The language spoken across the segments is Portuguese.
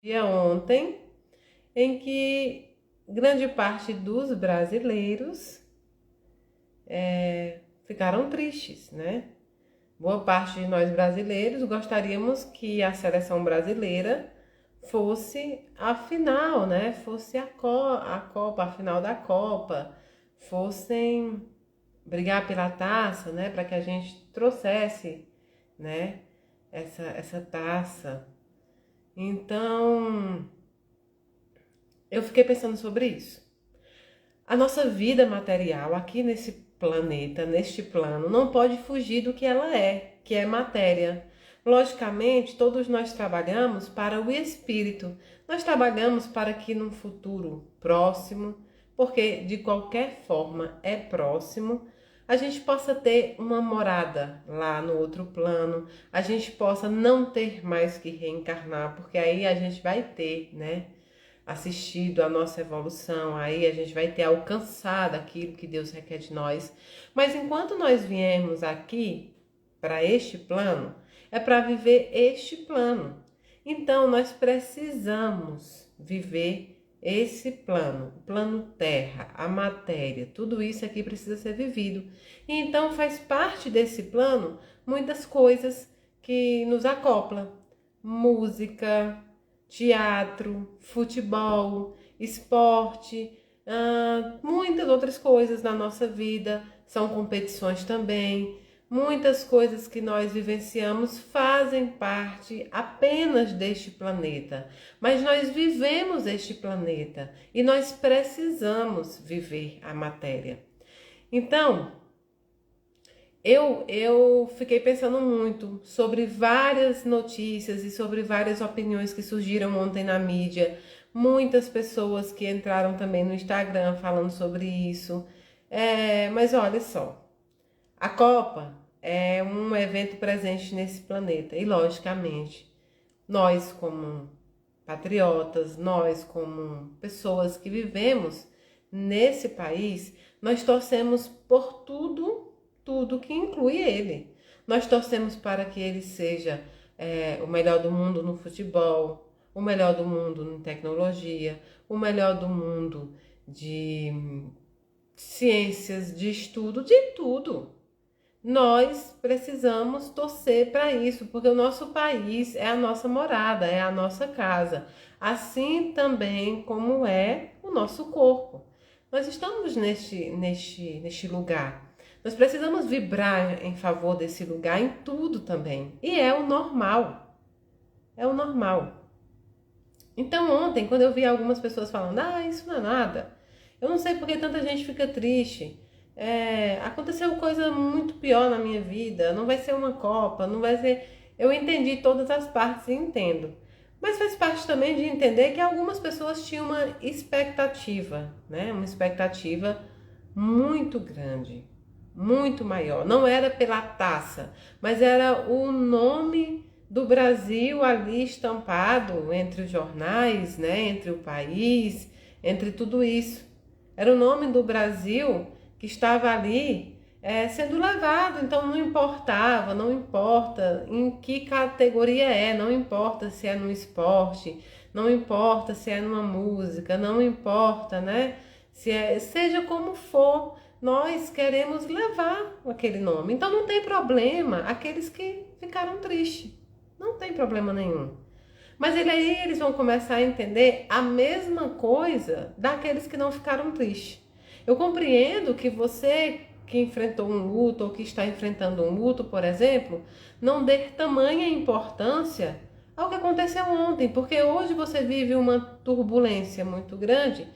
dia ontem em que grande parte dos brasileiros ficaram tristes, né? Boa parte de nós brasileiros gostaríamos que a seleção brasileira fosse a final, né? Fosse a Copa, a final da Copa, fossem brigar pela taça, né? Para que a gente trouxesse, né? Essa taça. Então, eu fiquei pensando sobre isso. A nossa vida material aqui nesse planeta, neste plano, não pode fugir do que ela é, que é matéria. Logicamente, todos nós trabalhamos para o espírito. Nós trabalhamos para que num futuro próximo, porque de qualquer forma é próximo, a gente possa ter uma morada lá no outro plano, a gente possa não ter mais que reencarnar, porque aí a gente vai ter, né? Assistido a nossa evolução, aí a gente vai ter alcançado aquilo que Deus requer de nós. Mas enquanto nós viemos aqui para este plano, é para viver este plano. Então nós precisamos viver esse plano, o plano terra, a matéria, tudo isso aqui precisa ser vivido. E então faz parte desse plano muitas coisas que nos acoplam. Música, teatro, futebol, esporte, muitas outras coisas na nossa vida, são competições também. Muitas coisas que nós vivenciamos fazem parte apenas deste planeta, mas nós vivemos este planeta e nós precisamos viver a matéria. Então, eu fiquei pensando muito sobre várias notícias e sobre várias opiniões que surgiram ontem na mídia. Muitas pessoas que entraram também no Instagram falando sobre isso. Mas olha só, a Copa é um evento presente nesse planeta e, logicamente, nós como patriotas, nós como pessoas que vivemos nesse país, nós torcemos por tudo que inclui ele. Nós torcemos para que ele seja o melhor do mundo no futebol, o melhor do mundo em tecnologia, o melhor do mundo de ciências, de estudo, de tudo. Nós precisamos torcer para isso, porque o nosso país é a nossa morada, é a nossa casa, assim também como é o nosso corpo. Nós estamos neste lugar. Nós precisamos vibrar em favor desse lugar em tudo também. E é o normal. É o normal. Então ontem, quando eu vi algumas pessoas falando, isso não é nada, eu não sei porque tanta gente fica triste. Aconteceu coisa muito pior na minha vida, não vai ser uma Copa, não vai ser. Eu entendi todas as partes e entendo. Mas faz parte também de entender que algumas pessoas tinham uma expectativa, né? Uma expectativa muito grande, muito maior. Não era pela taça, mas era o nome do Brasil ali estampado entre os jornais, né? Entre o país, entre tudo isso. Era o nome do Brasil que estava ali sendo levado, então não importava, não importa em que categoria não importa se é no esporte, não importa se é numa música, não importa, né? Seja como for, nós queremos levar aquele nome. Então não tem problema aqueles que ficaram tristes, não tem problema nenhum. Mas aí eles vão começar a entender a mesma coisa daqueles que não ficaram tristes. Eu compreendo que você que enfrentou um luto ou que está enfrentando um luto, por exemplo, não dê tamanha importância ao que aconteceu ontem, porque hoje você vive uma turbulência muito grande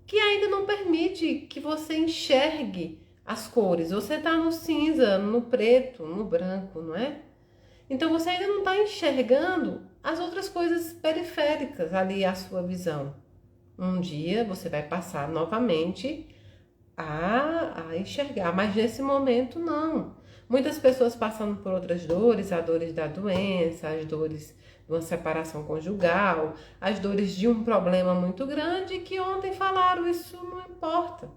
que ainda não permite que você enxergue as cores. Você está no cinza, no preto, no branco, não é? Então você ainda não está enxergando as outras coisas periféricas ali à sua visão. Um dia você vai passar novamente a enxergar, mas nesse momento não. Muitas pessoas passando por outras dores, as dores da doença, as dores de uma separação conjugal, as dores de um problema muito grande que ontem falaram, isso não importa.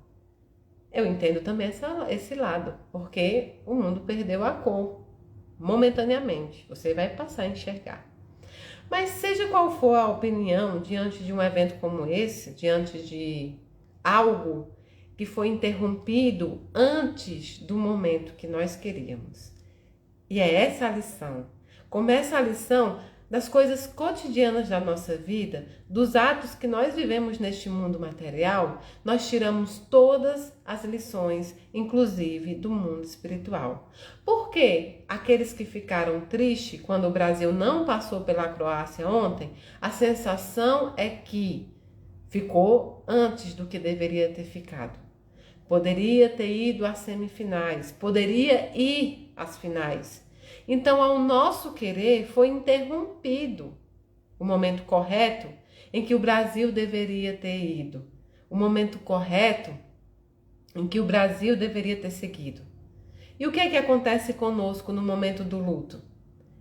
Eu entendo também esse lado, porque o mundo perdeu a cor momentaneamente, você vai passar a enxergar. Mas seja qual for a opinião diante de um evento como esse, diante de algo que foi interrompido antes do momento que nós queríamos. E é essa a lição. Começa a lição das coisas cotidianas da nossa vida, dos atos que nós vivemos neste mundo material, nós tiramos todas as lições, inclusive do mundo espiritual. Por que aqueles que ficaram tristes quando o Brasil não passou pela Croácia ontem, a sensação é que ficou antes do que deveria ter ficado? Poderia ter ido às semifinais, poderia ir às finais. Então, ao nosso querer, foi interrompido o momento correto em que o Brasil deveria ter ido. O momento correto em que o Brasil deveria ter seguido. E o que é que acontece conosco no momento do luto?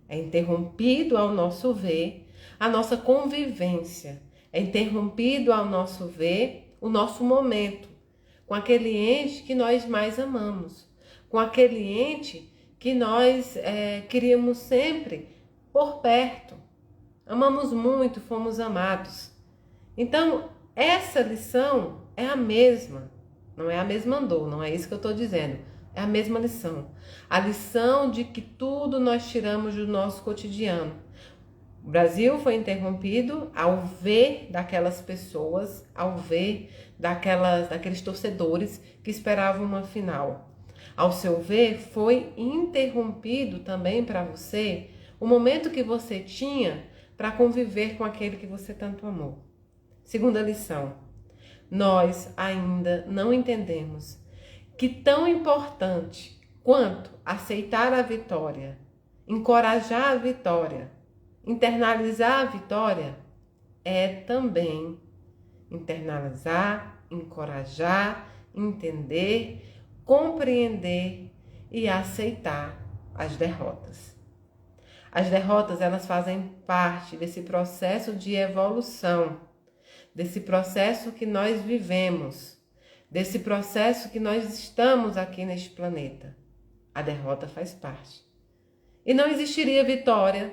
É interrompido, ao nosso ver, a nossa convivência. É interrompido, ao nosso ver, o nosso momento com aquele ente que nós mais amamos, com aquele ente que nós queríamos sempre por perto. Amamos muito, fomos amados. Então, essa lição é a mesma. Não é a mesma dor, não é isso que eu estou dizendo. É a mesma lição. A lição de que tudo nós tiramos do nosso cotidiano. O Brasil foi interrompido ao ver daquelas pessoas, ao ver daqueles torcedores que esperavam uma final. Ao seu ver, foi interrompido também para você o momento que você tinha para conviver com aquele que você tanto amou. Segunda lição, nós ainda não entendemos que tão importante quanto aceitar a vitória, encorajar a vitória, internalizar a vitória, é também internalizar, encorajar, entender, compreender e aceitar as derrotas. As derrotas, elas fazem parte desse processo de evolução, desse processo que nós vivemos, desse processo que nós estamos aqui neste planeta. A derrota faz parte. E não existiria vitória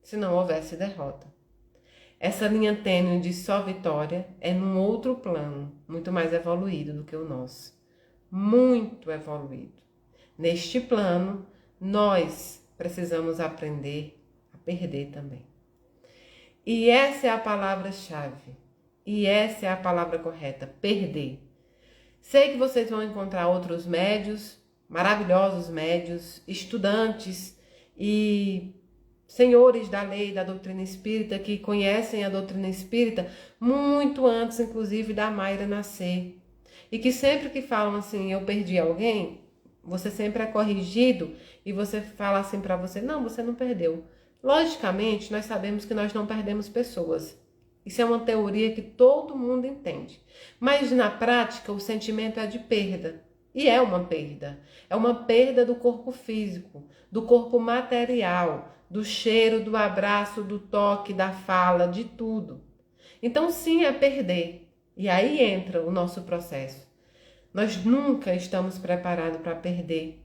se não houvesse derrota. Essa linha tênue de só vitória é num outro plano, muito mais evoluído do que o nosso. Muito evoluído. Neste plano, nós precisamos aprender a perder também. E essa é a palavra-chave. E essa é a palavra correta, perder. Sei que vocês vão encontrar outros médios, maravilhosos médios, estudantes e senhores da lei, da doutrina espírita, que conhecem a doutrina espírita muito antes, inclusive, da Mayra nascer. E que sempre que falam assim, eu perdi alguém, você sempre é corrigido e você fala assim para você, não, você não perdeu. Logicamente, nós sabemos que nós não perdemos pessoas. Isso é uma teoria que todo mundo entende. Mas na prática, o sentimento é de perda. E é uma perda. É uma perda do corpo físico, do corpo material, do cheiro, do abraço, do toque, da fala, de tudo. Então, sim, é perder. E aí entra o nosso processo. Nós nunca estamos preparados para perder,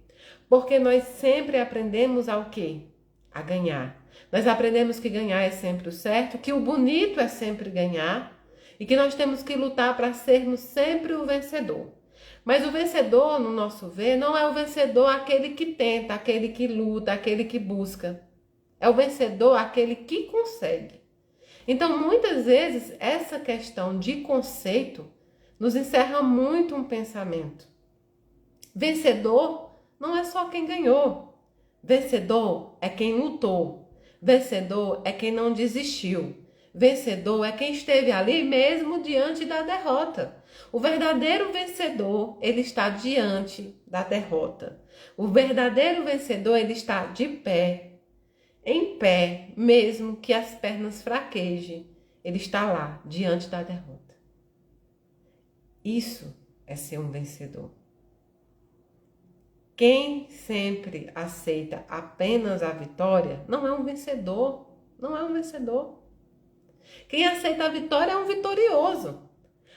porque nós sempre aprendemos ao quê? A ganhar. Nós aprendemos que ganhar é sempre o certo, que o bonito é sempre ganhar e que nós temos que lutar para sermos sempre o vencedor. Mas o vencedor, no nosso ver, não é o vencedor aquele que tenta, aquele que luta, aquele que busca. É o vencedor aquele que consegue. Então, muitas vezes, essa questão de conceito nos encerra muito um pensamento. Vencedor não é só quem ganhou. Vencedor é quem lutou. Vencedor é quem não desistiu. Vencedor é quem esteve ali mesmo diante da derrota. O verdadeiro vencedor, ele está diante da derrota. O verdadeiro vencedor, ele está de pé, em pé, mesmo que as pernas fraquejem. Ele está lá, diante da derrota. Isso é ser um vencedor. Quem sempre aceita apenas a vitória não é um vencedor. Não é um vencedor. Quem aceita a vitória é um vitorioso.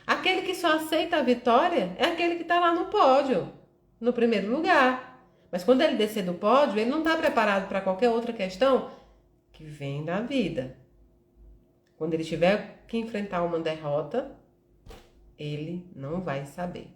Aquele que só aceita a vitória é aquele que está lá no pódio, no primeiro lugar. Mas quando ele descer do pódio, ele não está preparado para qualquer outra questão que vem da vida. Quando ele tiver que enfrentar uma derrota, ele não vai saber.